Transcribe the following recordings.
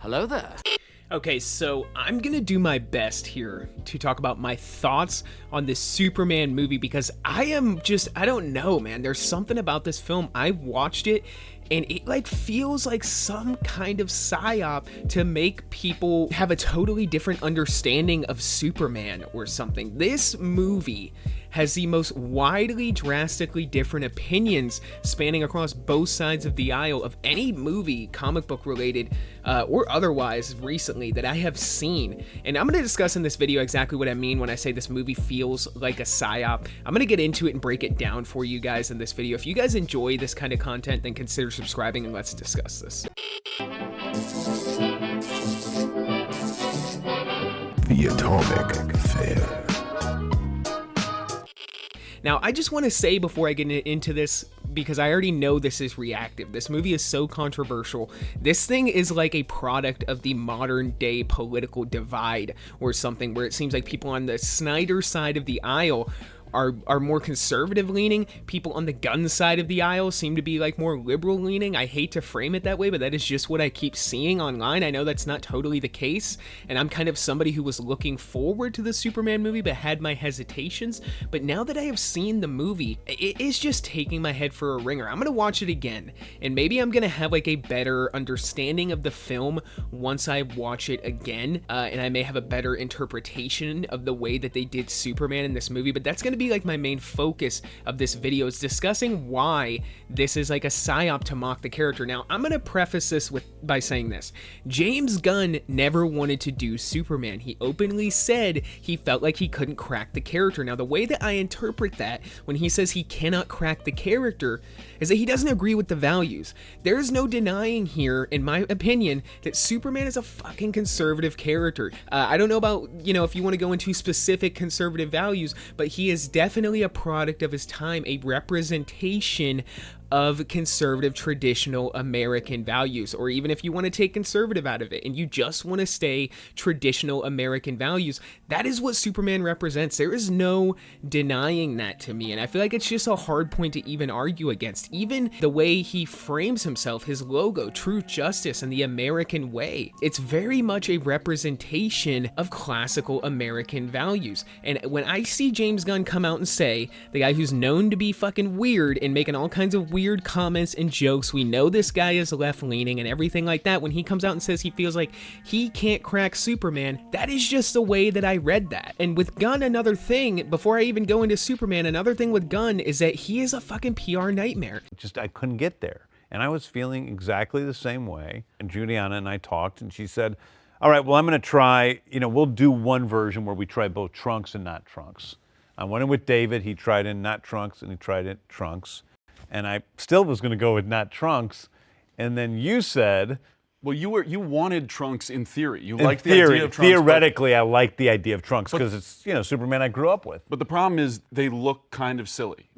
Hello there. Okay, so I'm gonna do my best here to talk about my thoughts on this Superman movie because I don't know, man. There's something about this film. I watched it and it feels like some kind of psyop to make people have a totally different understanding of Superman or something. This movie has the most widely, drastically different opinions spanning across both sides of the aisle of any movie, comic book related, or otherwise recently that I have seen. And I'm going to discuss in this video exactly what I mean when I say this movie feels like a psyop. I'm going to get into it and break it down for you guys in this video. If you guys enjoy this kind of content, then consider subscribing and let's discuss this. The Atomic Fair. Now, I just want to say before I get into this, because I already know this is reactive. This movie is so controversial. This thing is like a product of the modern day political divide or something, where it seems like people on the Snyder side of the aisle are more conservative leaning. People on the gun side of the aisle seem to be more liberal leaning. I hate to frame it that way, but that is just what I keep seeing online. I know that's not totally the case, and I'm kind of somebody who was looking forward to the Superman movie but had my hesitations. But now that I have seen the movie, it is just taking my head for a ringer. I'm gonna watch it again, and maybe I'm gonna have a better understanding of the film once I watch it again, and I may have a better interpretation of the way that they did Superman in this movie. But that's gonna be my main focus of this video, is discussing why this is a psyop to mock the character. Now, I'm gonna preface this by saying this. James Gunn never wanted to do Superman. He openly said he felt like he couldn't crack the character. Now, the way that I interpret that when he says he cannot crack the character is that he doesn't agree with the values. There is no denying here, in my opinion, that Superman is a fucking conservative character. I don't know about, if you want to go into specific conservative values, but he is definitely a product of his time, a representation of conservative traditional American values. Or even if you want to take conservative out of it and you just want to stay traditional American values, that is what Superman represents. There is no denying that to me, and I feel like it's just a hard point to even argue against. Even the way he frames himself, his logo, Truth, Justice, and the American way, it's very much a representation of classical American values. And when I see James Gunn come out and say, the guy who's known to be fucking weird and making all kinds of weird comments and jokes, we know this guy is left-leaning and everything like that, when he comes out and says he feels like he can't crack Superman, that is just the way that I read that. And with Gunn, another thing, before I even go into Superman, another thing with Gunn is that he is a fucking PR nightmare. I couldn't get there. And I was feeling exactly the same way. And Juliana and I talked, and she said, all right, well, I'm going to try, we'll do one version where we try both trunks and not trunks. I went in with David. He tried in not trunks, and he tried in trunks. And I still was going to go with not trunks. And then you said, well, you wanted trunks in theory. You liked the idea of trunks. Theoretically, I liked the idea of trunks because it's, Superman I grew up with. But the problem is they look kind of silly.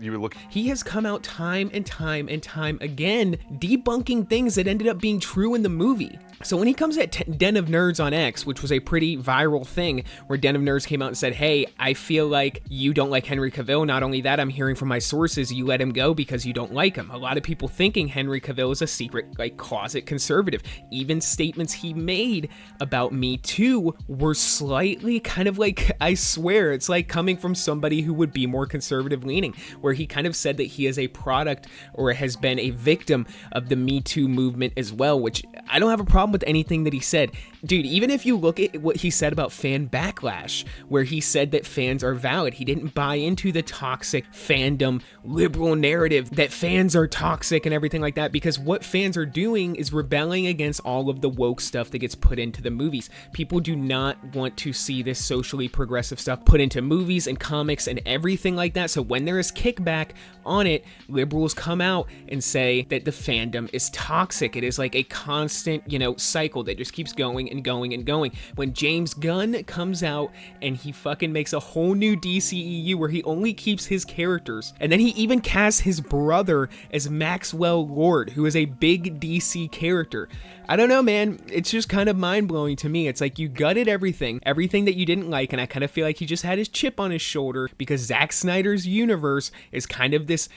He has come out time and time and time again debunking things that ended up being true in the movie. So when he comes at Den of Nerds on X, which was a pretty viral thing, where Den of Nerds came out and said, hey, I feel like you don't like Henry Cavill. Not only that, I'm hearing from my sources, you let him go because you don't like him. A lot of people thinking Henry Cavill is a secret, closet conservative. Even statements he made about Me Too were slightly kind of I swear, it's coming from somebody who would be more conservative leaning, where he kind of said that he is a product or has been a victim of the Me Too movement as well, which I don't have a problem with anything that he said. Dude, even if you look at what he said about fan backlash, where he said that fans are valid, he didn't buy into the toxic fandom liberal narrative that fans are toxic and everything like that, because what fans are doing is rebelling against all of the woke stuff that gets put into the movies. People do not want to see this socially progressive stuff put into movies and comics and everything like that. So when there is kickback on it, liberals come out and say that the fandom is toxic. It is a constant, cycle that just keeps going and going and going. When James Gunn comes out and he fucking makes a whole new DCEU where he only keeps his characters, and then he even casts his brother as Maxwell Lord, who is a big DC character. I don't know, man. It's just kind of mind-blowing to me. It's like you gutted everything that you didn't like, and I kind of feel like he just had his chip on his shoulder because Zack Snyder's universe is kind of this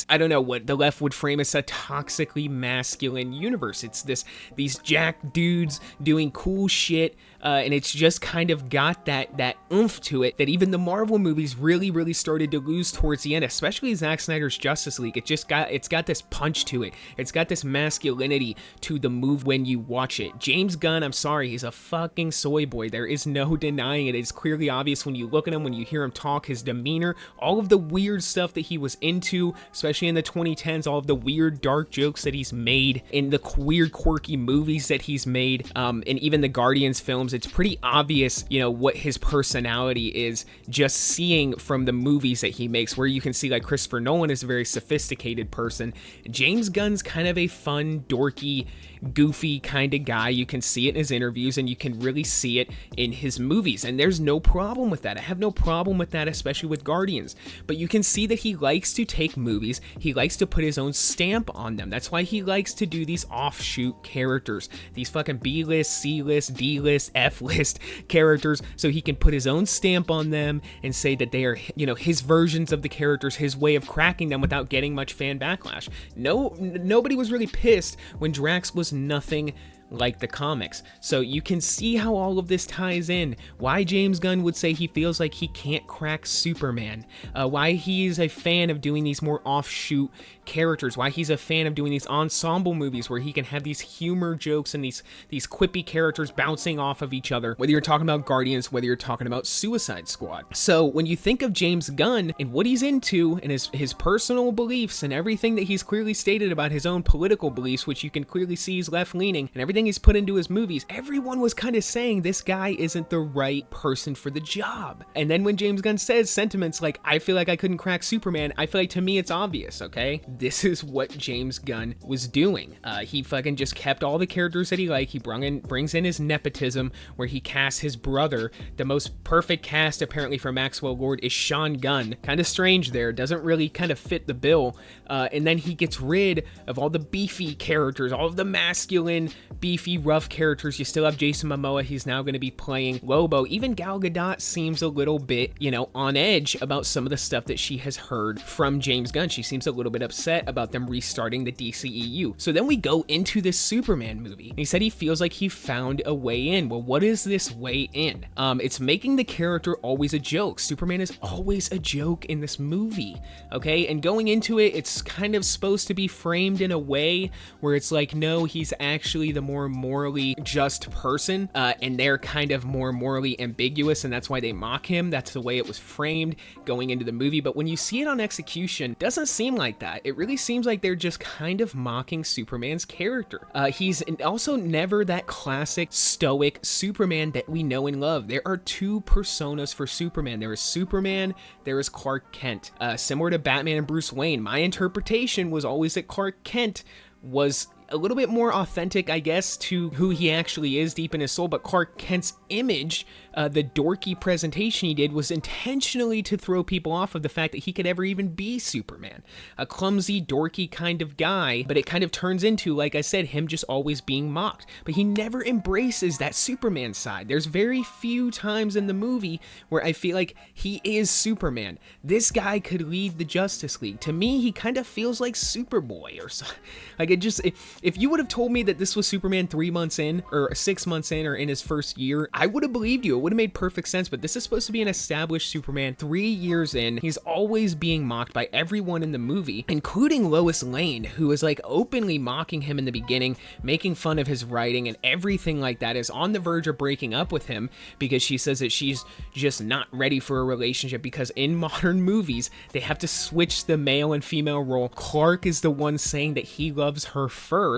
I don't know what the left would frame as a toxically masculine universe. It's these jack dudes doing cool shit, and it's just kind of got that oomph to it that even the Marvel movies really started to lose towards the end, especially Zack Snyder's Justice League. It's got this punch to it. It's got this masculinity to the move when you watch it. James Gunn, I'm sorry, he's a fucking soy boy. There is no denying it. It's clearly obvious when you look at him, when you hear him talk, his demeanor, all of the weird stuff that he was into, especially in the 2010s, all of the weird dark jokes that he's made, in the weird quirky movies that he's made, and even the Guardians films. It's pretty obvious, what his personality is just seeing from the movies that he makes, where you can see like Christopher Nolan is a very sophisticated person. James Gunn's kind of a fun, dorky, goofy kind of guy. You can see it in his interviews, and you can really see it in his movies, and there's no problem with that. I have no problem with that, especially with Guardians. But you can see that he likes to take movies, he likes to put his own stamp on them. That's why he likes to do these offshoot characters, these fucking B-list, C-list, D-list, F-list characters, so he can put his own stamp on them and say that they are, his versions of the characters, his way of cracking them without getting much fan backlash. Nobody was really pissed when Drax was nothing like the comics. So you can see how all of this ties in. Why James Gunn would say he feels like he can't crack Superman. Why he's a fan of doing these more offshoot characters. Why he's a fan of doing these ensemble movies where he can have these humor jokes and these quippy characters bouncing off of each other. Whether you're talking about Guardians, whether you're talking about Suicide Squad. So when you think of James Gunn and what he's into and his personal beliefs and everything that he's clearly stated about his own political beliefs, which you can clearly see he's left-leaning, and everything he's put into his movies, everyone was kind of saying this guy isn't the right person for the job. And then when James Gunn says sentiments like, I feel like I couldn't crack Superman, I feel like to me it's obvious, okay? This is what James Gunn was doing. He fucking just kept all the characters that he liked. He brings in his nepotism, where he casts his brother. The most perfect cast apparently for Maxwell Lord is Sean Gunn. Kind of strange there, doesn't really kind of fit the bill. And then he gets rid of all the beefy characters, all of the masculine, beefy, rough characters. You still have Jason Momoa. He's now going to be playing Lobo. Even Gal Gadot seems a little bit, on edge about some of the stuff that she has heard from James Gunn. She seems a little bit upset about them restarting the DCEU. So then we go into this Superman movie. And he said he feels like he found a way in. Well, what is this way in? It's making the character always a joke. Superman is always a joke in this movie, okay? And going into it, it's kind of supposed to be framed in a way where it's like, no, he's actually the more morally just person, and they're kind of more morally ambiguous, and that's why they mock him. That's the way it was framed going into the movie. But when you see it on execution, it doesn't seem like that. It really seems like they're just kind of mocking Superman's character. He's also never that classic stoic Superman that we know and love. There are two personas for Superman. There is Superman, there is Clark Kent. Similar to Batman and Bruce Wayne, my interpretation was always that Clark Kent was a little bit more authentic, I guess, to who he actually is deep in his soul, but Clark Kent's image, the dorky presentation he did, was intentionally to throw people off of the fact that he could ever even be Superman. A clumsy, dorky kind of guy, but it kind of turns into, like I said, him just always being mocked. But he never embraces that Superman side. There's very few times in the movie where I feel like he is Superman. This guy could lead the Justice League. To me, he kind of feels like Superboy or something. Like, it just... If you would have told me that this was Superman 3 months in, or 6 months in, or in his first year, I would have believed you. It would have made perfect sense, but this is supposed to be an established Superman 3 years in. He's always being mocked by everyone in the movie, including Lois Lane, who is like openly mocking him in the beginning, making fun of his writing and everything like that, is on the verge of breaking up with him because she says that she's just not ready for a relationship because in modern movies, they have to switch the male and female role. Clark is the one saying that he loves her first.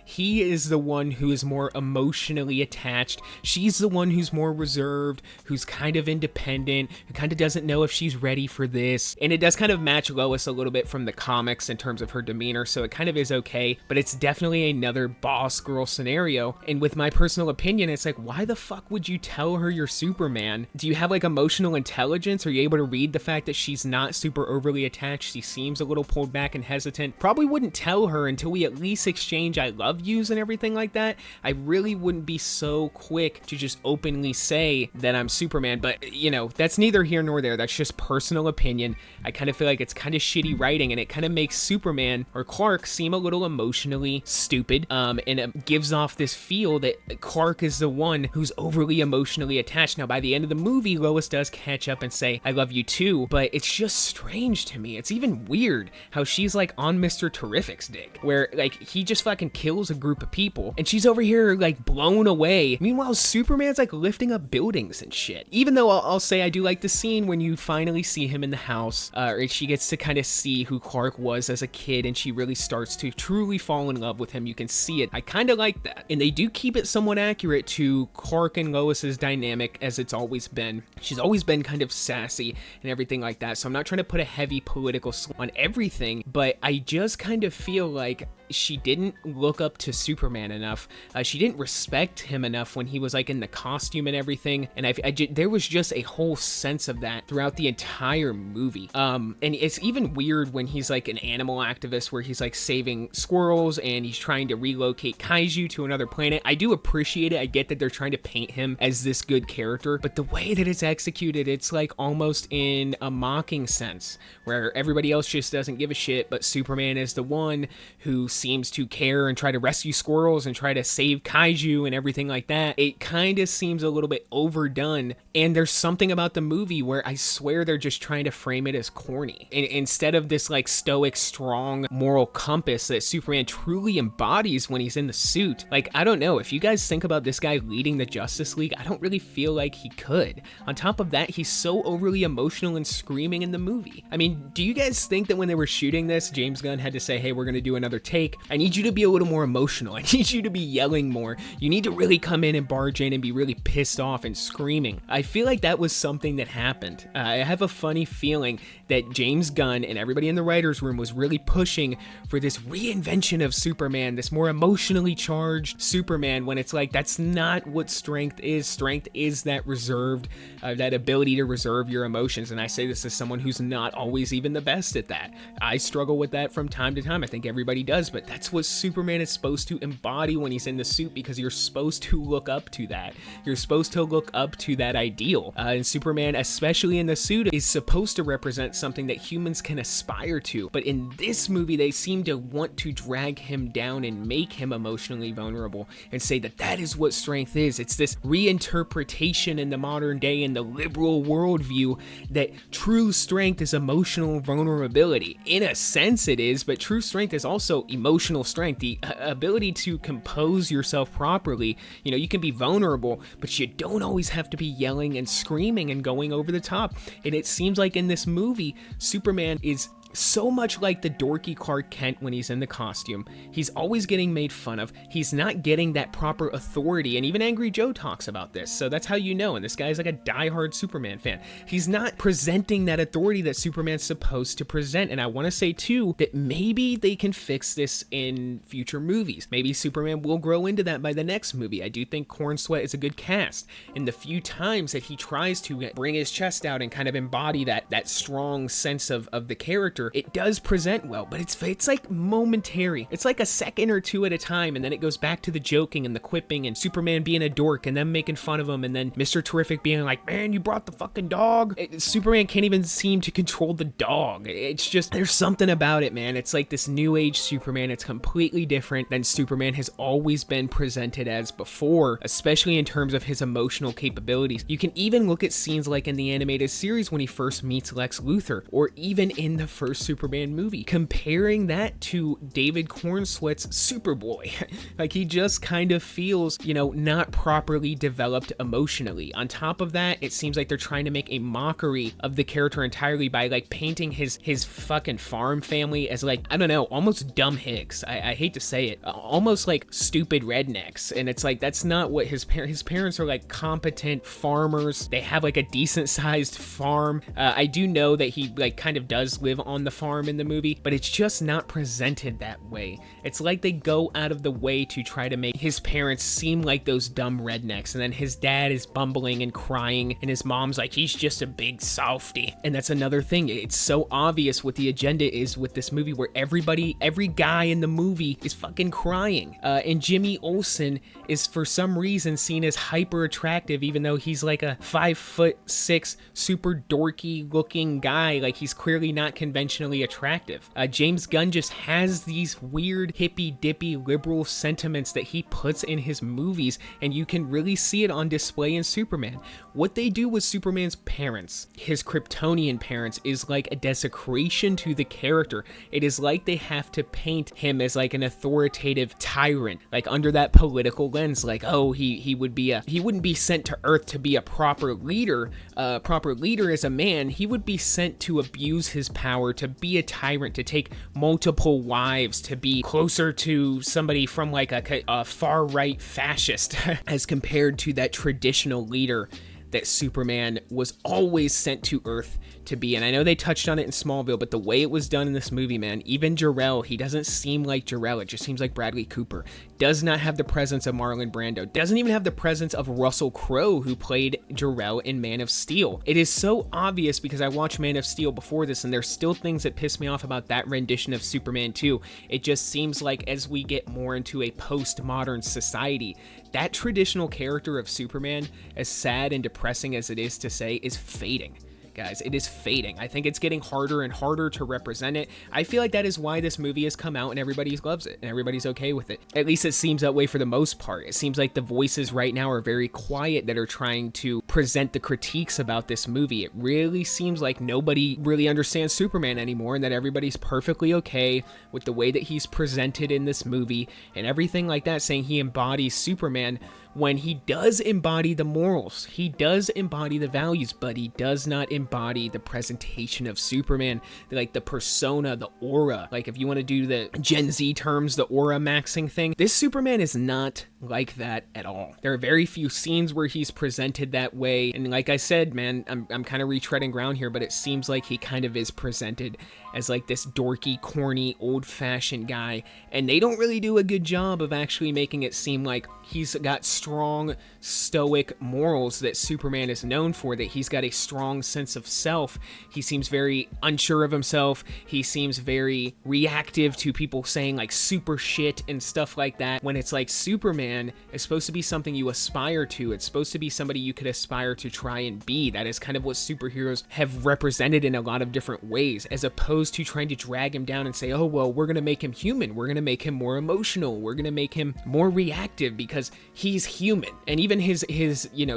He is the one who is more emotionally attached. She's the one who's more reserved, who's kind of independent, who kind of doesn't know if she's ready for this. And it does kind of match Lois a little bit from the comics in terms of her demeanor, so it kind of is okay, but it's definitely another boss girl scenario. And with my personal opinion, it's like, why the fuck would you tell her you're Superman? Do you have like emotional intelligence? Are you able to read the fact that she's not super overly attached? She seems a little pulled back and hesitant. Probably wouldn't tell her until we at least exchange exchange I love yous and everything like that, I really wouldn't be so quick to just openly say that I'm Superman. But, you know, that's neither here nor there. That's just personal opinion. I kind of feel like it's kind of shitty writing, and it kind of makes Superman or Clark seem a little emotionally stupid, and it gives off this feel that Clark is the one who's overly emotionally attached. Now, by the end of the movie, Lois does catch up and say, I love you too, but it's just strange to me. It's even weird how she's like on Mr. Terrific's dick, where like he just fucking kills a group of people, and she's over here like blown away. Meanwhile, Superman's like lifting up buildings and shit. Even though I'll say I do like the scene when you finally see him in the house, or she gets to kind of see who Clark was as a kid, and she really starts to truly fall in love with him. You can see it. I kind of like that. And they do keep it somewhat accurate to Clark and Lois's dynamic as it's always been. She's always been kind of sassy and everything like that. So I'm not trying to put a heavy political slant on everything, but I just kind of feel like she didn't look up to Superman enough. She didn't respect him enough when he was like in the costume and everything. And there was just a whole sense of that throughout the entire movie. And it's even weird when he's like an animal activist where he's like saving squirrels and he's trying to relocate kaiju to another planet. I do appreciate it. I get that they're trying to paint him as this good character, but the way that it's executed, it's like almost in a mocking sense where everybody else just doesn't give a shit, but Superman is the one who seems to care and try to rescue squirrels and try to save kaiju and everything like that. It kind of seems a little bit overdone, and there's something about the movie where I swear they're just trying to frame it as corny. Instead of this like stoic, strong moral compass that Superman truly embodies when he's in the suit. Like, I don't know, if you guys think about this guy leading the Justice League, I don't really feel like he could. On top of that, he's so overly emotional and screaming in the movie. I mean, do you guys think that when they were shooting this, James Gunn had to say, hey, we're gonna do another take? I need you to be a little more emotional. I need you to be yelling more. You need to really come in and barge in and be really pissed off and screaming. I feel like that was something that happened. I have a funny feeling that James Gunn and everybody in the writer's room was really pushing for this reinvention of Superman, this more emotionally charged Superman, when it's like, that's not what strength is. Strength is that reserved, that ability to reserve your emotions. And I say this as someone who's not always even the best at that. I struggle with that from time to time. I think everybody does, but that's what Superman is supposed to embody when he's in the suit, because you're supposed to look up to that. You're supposed to look up to that ideal. And Superman, especially in the suit, is supposed to represent something that humans can aspire to. But in this movie, they seem to want to drag him down and make him emotionally vulnerable and say that that is what strength is. It's this reinterpretation in the modern day, in the liberal worldview, that true strength is emotional vulnerability. In a sense it is, but true strength is also emotional strength, the ability to compose yourself properly. You know, you can be vulnerable, but you don't always have to be yelling and screaming and going over the top. And it seems like in this movie, Superman is so much like the dorky Clark Kent when he's in the costume. He's always getting made fun of. He's not getting that proper authority, and even Angry Joe talks about this, so that's how you know. And this guy's like a diehard Superman fan. He's not presenting that authority that Superman's supposed to present. And I want to say too that maybe they can fix this in future movies. Maybe Superman will grow into that by the next movie. I do think Corn Sweat is a good cast, and the few times that he tries to bring his chest out and kind of embody that strong sense of the character, it does present well, but it's like momentary. It's like a second or two at a time, and then it goes back to the joking and the quipping and Superman being a dork and them making fun of him, and then Mr. Terrific being like, man, you brought the fucking dog. Superman can't even seem to control the dog. It's just, there's something about it, man. It's like this new age Superman. It's completely different than Superman has always been presented as before, especially in terms of his emotional capabilities. You can even look at scenes like in the animated series when he first meets Lex Luthor, or even in the first Superman movie, comparing that to David Cornsweat's Superboy. Like, he just kind of feels, you know, not properly developed emotionally. On top of that, it seems like they're trying to make a mockery of the character entirely by like painting his fucking farm family as like, I don't know, almost dumb hicks. I hate to say it, almost like stupid rednecks. And it's like, that's not what his parents are, like competent farmers. They have like a decent sized farm. I do know that he like kind of does live on on the farm in the movie, but it's just not presented that way. It's like they go out of the way to try to make his parents seem like those dumb rednecks, and then his dad is bumbling and crying, and his mom's like, he's just a big softy. And that's another thing. It's so obvious what the agenda is with this movie, where every guy in the movie is fucking crying. And Jimmy Olsen is for some reason seen as hyper attractive, even though he's like a 5'6" super dorky looking guy. Like, he's clearly not conventionally attractive. James Gunn just has these weird hippy dippy liberal sentiments that he puts in his movies, and you can really see it on display in Superman. What they do with Superman's parents, his Kryptonian parents, is like a desecration to the character. It is like they have to paint him as like an authoritative tyrant, like under that political lens, like, oh, he wouldn't be sent to Earth to be a proper leader. Proper leader as a man, he would be sent to abuse his power, to be a tyrant, to take multiple wives, to be closer to somebody from like a far-right fascist as compared to that traditional leader that Superman was always sent to Earth to be. And I know they touched on it in Smallville, but the way it was done in this movie, man, even Jor-El, he doesn't seem like Jor-El. It just seems like Bradley Cooper. Does not have the presence of Marlon Brando. Doesn't even have the presence of Russell Crowe, who played Jor-El in Man of Steel. It is so obvious because I watched Man of Steel before this, and there's still things that piss me off about that rendition of Superman 2. It just seems like as we get more into a postmodern society, that traditional character of Superman, as sad and depressing as it is to say, is fading. Guys, it is fading. I think it's getting harder and harder to represent it. I feel like that is why this movie has come out and everybody loves it and everybody's okay with it. At least it seems that way for the most part. It seems like the voices right now are very quiet that are trying to present the critiques about this movie. It really seems like nobody really understands Superman anymore, and that everybody's perfectly okay with the way that he's presented in this movie and everything like that, saying he embodies Superman, when he does embody the morals, he does embody the values, but he does not embody the presentation of Superman, like the persona, the aura. Like, if you want to do the Gen Z terms, the aura maxing thing, this Superman is not like that at all. There are very few scenes where he's presented that way, and like I said, man, I'm kind of retreading ground here, but it seems like he kind of is presented as like this dorky, corny, old-fashioned guy, and they don't really do a good job of actually making it seem like he's got strong, stoic morals that Superman is known for, that he's got a strong sense of self. He seems very unsure of himself. He seems very reactive to people saying like super shit and stuff like that, when it's like Superman is supposed to be something you aspire to. It's supposed to be somebody you could aspire to try and be. That is kind of what superheroes have represented in a lot of different ways, as opposed to trying to drag him down and say, oh, well, we're going to make him human. We're going to make him more emotional. We're going to make him more reactive because he's human. And even his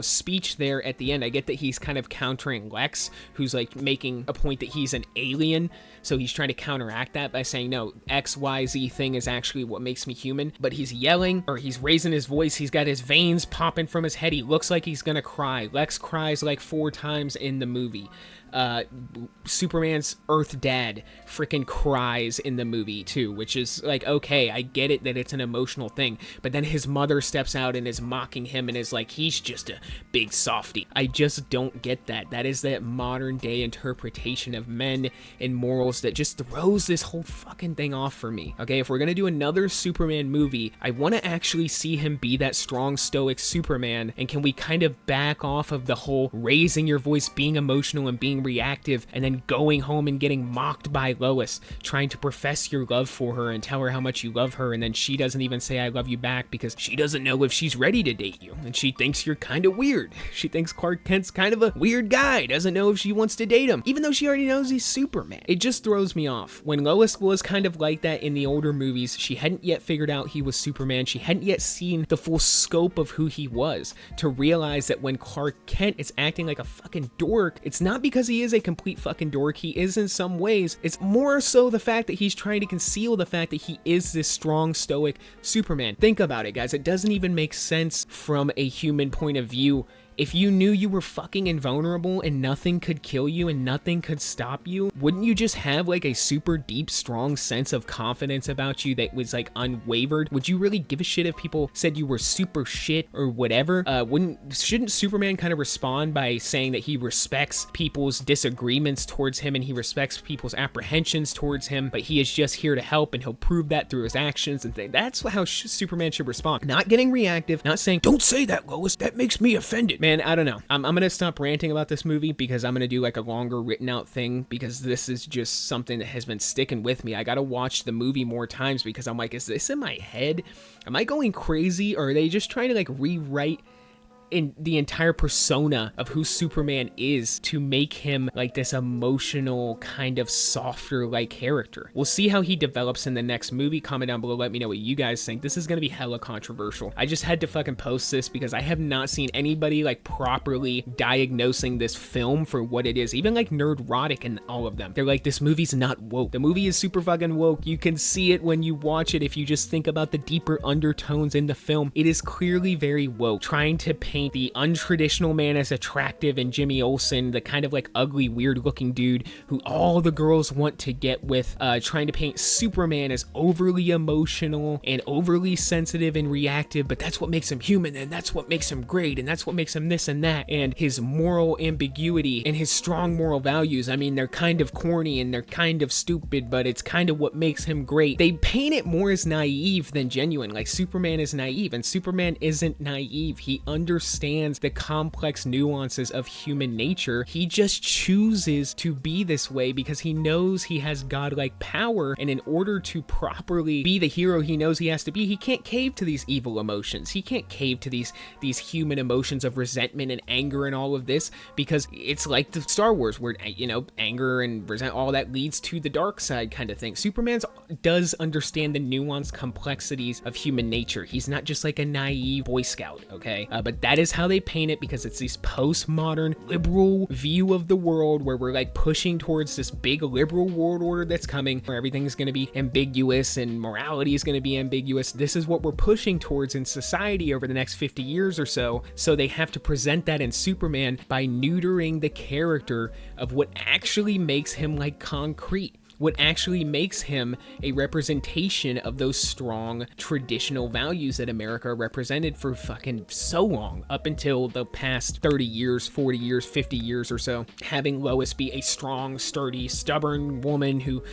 speech there at the end, I get that he's kind of countering Lex, who's like making a point that he's an alien. So he's trying to counteract that by saying, no, XYZ thing is actually what makes me human. But he's yelling, or he's raising his voice. He's got his veins popping from his head. He looks like he's going to cry. Lex cries like 4 times in the movie. Superman's Earth dad freaking cries in the movie too, which is like, okay, I get it that it's an emotional thing, but then his mother steps out and is mocking him and is like, he's just a big softy. I just don't get that. That is that modern day interpretation of men and morals that just throws this whole fucking thing off for me. Okay, if we're gonna do another Superman movie, I want to actually see him be that strong, stoic Superman, and can we kind of back off of the whole raising your voice, being emotional and being reactive, and then going home and getting mocked by Lois, trying to profess your love for her and tell her how much you love her, and then she doesn't even say I love you back because she doesn't know if she's ready to date you, and she thinks you're kind of weird. She thinks Clark Kent's kind of a weird guy, doesn't know if she wants to date him, even though she already knows he's Superman. It just throws me off. When Lois was kind of like that in the older movies, she hadn't yet figured out he was Superman. She hadn't yet seen the full scope of who he was, to realize that when Clark Kent is acting like a fucking dork, it's not because he is a complete fucking dork. He is in some ways. It's more so the fact that he's trying to conceal the fact that he is this strong, stoic Superman. Think about it, guys. It doesn't even make sense from a human point of view If you knew you were fucking invulnerable and nothing could kill you and nothing could stop you, wouldn't you just have like a super deep, strong sense of confidence about you that was like unwavered? Would you really give a shit if people said you were super shit or whatever? Shouldn't Superman kind of respond by saying that he respects people's disagreements towards him and he respects people's apprehensions towards him, but he is just here to help and he'll prove that through his actions and things? That's how Superman should respond. Not getting reactive, not saying, "Don't say that, Lois, that makes me offended." Man, I don't know. I'm gonna stop ranting about this movie because I'm gonna do like a longer written out thing, because this is just something that has been sticking with me. I gotta watch the movie more times because I'm like, is this in my head? Am I going crazy, or are they just trying to like rewrite in the entire persona of who Superman is to make him like this emotional, kind of softer like character? We'll see how he develops in the next movie. Comment down below, let me know what you guys think. This is gonna be hella controversial. I just had to fucking post this because I have not seen anybody like properly diagnosing this film for what it is. Even like Nerdrotic and all of them, they're like, this movie's not woke. The movie is super fucking woke. You can see it when you watch it if you just think about the deeper undertones in the film. It is clearly very woke, trying to paint the untraditional man as attractive, and Jimmy Olsen, the kind of like ugly, weird looking dude who all the girls want to get with, trying to paint Superman as overly emotional and overly sensitive and reactive, but that's what makes him human, and that's what makes him great, and that's what makes him this and that, and his moral ambiguity and his strong moral values. I mean, they're kind of corny and they're kind of stupid, but it's kind of what makes him great. They paint it more as naive than genuine. Like, Superman is naive, and Superman isn't naive. He understands the complex nuances of human nature. He just chooses to be this way because he knows he has godlike power, and in order to properly be the hero he knows he has to be, he can't cave to these evil emotions. He can't cave to these human emotions of resentment and anger and all of this, because it's like the Star Wars where, you know, anger and resent, all that leads to the dark side kind of thing. Superman does understand the nuanced complexities of human nature. He's not just like a naive Boy Scout, okay? But that is how they paint it, because it's this postmodern liberal view of the world where we're like pushing towards this big liberal world order that's coming, where everything's going to be ambiguous and morality is going to be ambiguous. This is what we're pushing towards in society over the next 50 years or so. So they have to present that in Superman by neutering the character of what actually makes him like concrete, what actually makes him a representation of those strong traditional values that America represented for fucking so long, up until the past 30 years, 40 years, 50 years or so. Having Lois be a strong, sturdy, stubborn woman who...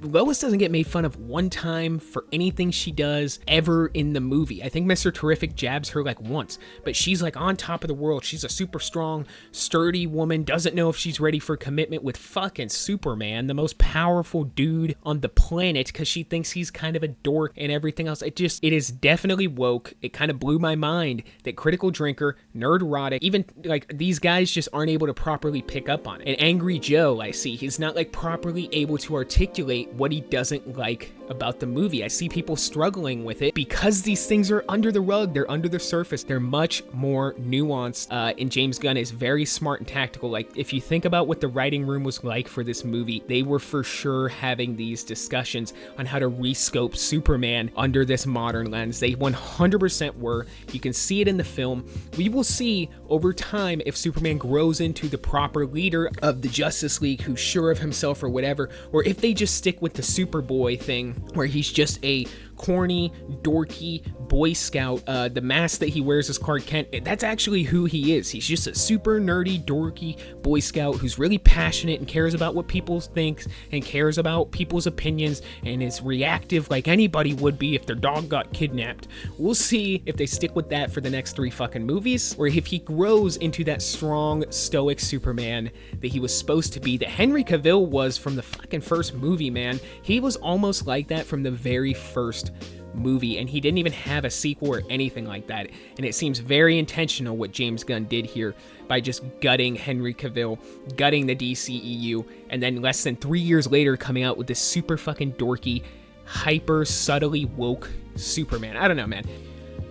Lois doesn't get made fun of one time for anything she does ever in the movie. I think Mr. Terrific jabs her like once, but she's like on top of the world. She's a super strong, sturdy woman, doesn't know if she's ready for commitment with fucking Superman, the most powerful dude on the planet, because she thinks he's kind of a dork and everything else. It is definitely woke. It kind of blew my mind that Critical Drinker, Nerdrotic, even like these guys just aren't able to properly pick up on it. And Angry Joe, I see, he's not like properly able to articulate what he doesn't like about the movie. I see people struggling with it because these things are under the rug, they're under the surface, they're much more nuanced, and James Gunn is very smart and tactical. Like, if you think about what the writing room was like for this movie, they were for sure having these discussions on how to rescope Superman under this modern lens. They 100% were. You can see it in the film. We will see over time if Superman grows into the proper leader of the Justice League who's sure of himself or whatever, or if they just stick with the Superboy thing where he's just a corny, dorky Boy Scout. The mask that he wears as Clark Kent, that's actually who he is. He's just a super nerdy, dorky Boy Scout who's really passionate and cares about what people think and cares about people's opinions and is reactive like anybody would be if their dog got kidnapped. We'll see if they stick with that for the next 3 fucking movies, or if he grows into that strong, stoic Superman that he was supposed to be, that Henry Cavill was from the fucking first movie, man. He was almost like that from the very first movie, and he didn't even have a sequel or anything like that. And it seems very intentional what James Gunn did here by just gutting Henry Cavill, gutting the DCEU, and then less than 3 years later coming out with this super fucking dorky, hyper subtly woke Superman. I don't know, man.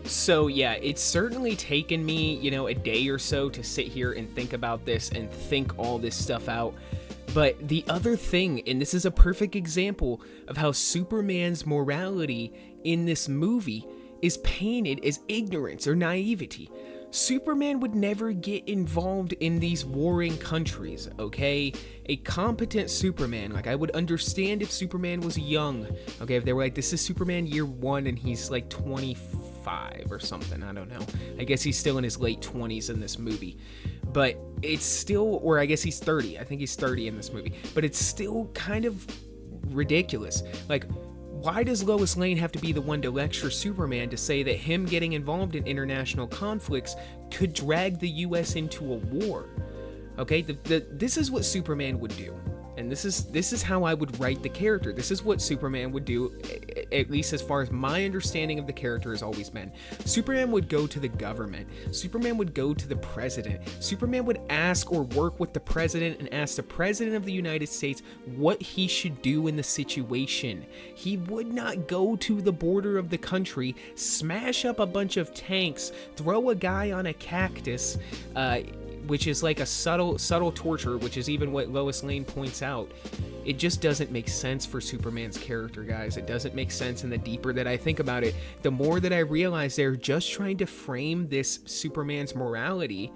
So yeah, it's certainly taken me, you know, a day or so to sit here and think about this and think all this stuff out. But the other thing, and this is a perfect example of how Superman's morality in this movie is painted as ignorance or naivety. Superman would never get involved in these warring countries, okay? A competent Superman, like I would understand if Superman was young, okay? If they were like, this is Superman year 1 and he's like 25 or something, I don't know. I guess he's still in his late 20s in this movie. But it's still, or I guess he's 30. I think he's 30 in this movie. But it's still kind of ridiculous. Like, why does Lois Lane have to be the one to lecture Superman to say that him getting involved in international conflicts could drag the US into a war? Okay, this is what Superman would do. And this is how I would write the character. This is what Superman would do, at least as far as my understanding of the character has always been. Superman would go to the government. Superman would go to the president. Superman would ask or work with the president and ask the president of the United States what he should do in the situation. He would not go to the border of the country, smash up a bunch of tanks, throw a guy on a cactus, which is like a subtle torture, which is even what Lois Lane points out. It just doesn't make sense for Superman's character, guys. It doesn't make sense, and the deeper that I think about it, the more that I realize they're just trying to frame this Superman's morality,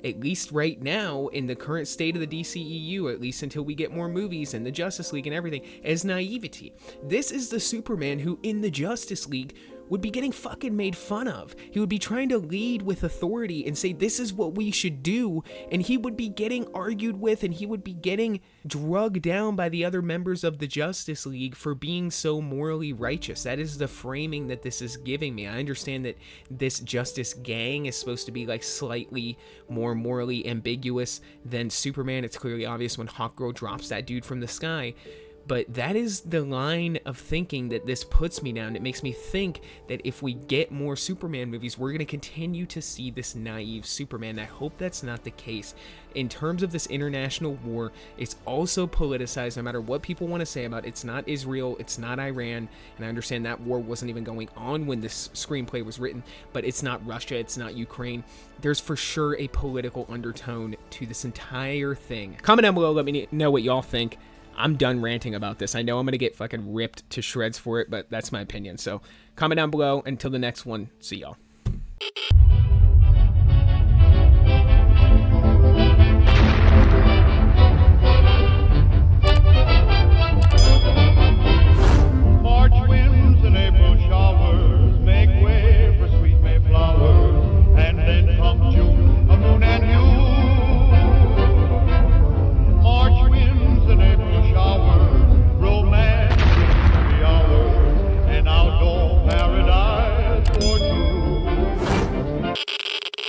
at least right now, in the current state of the DCEU, at least until we get more movies and the Justice League and everything, as naivety. This is the Superman who, in the Justice League, would be getting fucking made fun of. He would be trying to lead with authority and say, this is what we should do, and he would be getting argued with, and he would be getting drugged down by the other members of the Justice League for being so morally righteous. That is the framing that this is giving me. I understand that this Justice Gang is supposed to be like slightly more morally ambiguous than Superman. It's clearly obvious when Hawkgirl drops that dude from the sky. But that is the line of thinking that this puts me down. It makes me think that if we get more Superman movies, we're going to continue to see this naive Superman. I hope that's not the case. In terms of this international war, it's also politicized, no matter what people want to say about it. It's not Israel, it's not Iran, and I understand that war wasn't even going on when this screenplay was written, but it's not Russia, it's not Ukraine. There's for sure a political undertone to this entire thing. Comment down below, let me know what y'all think. I'm done ranting about this. I know I'm going to get fucking ripped to shreds for it, but that's my opinion. So comment down below. Until the next one, see y'all.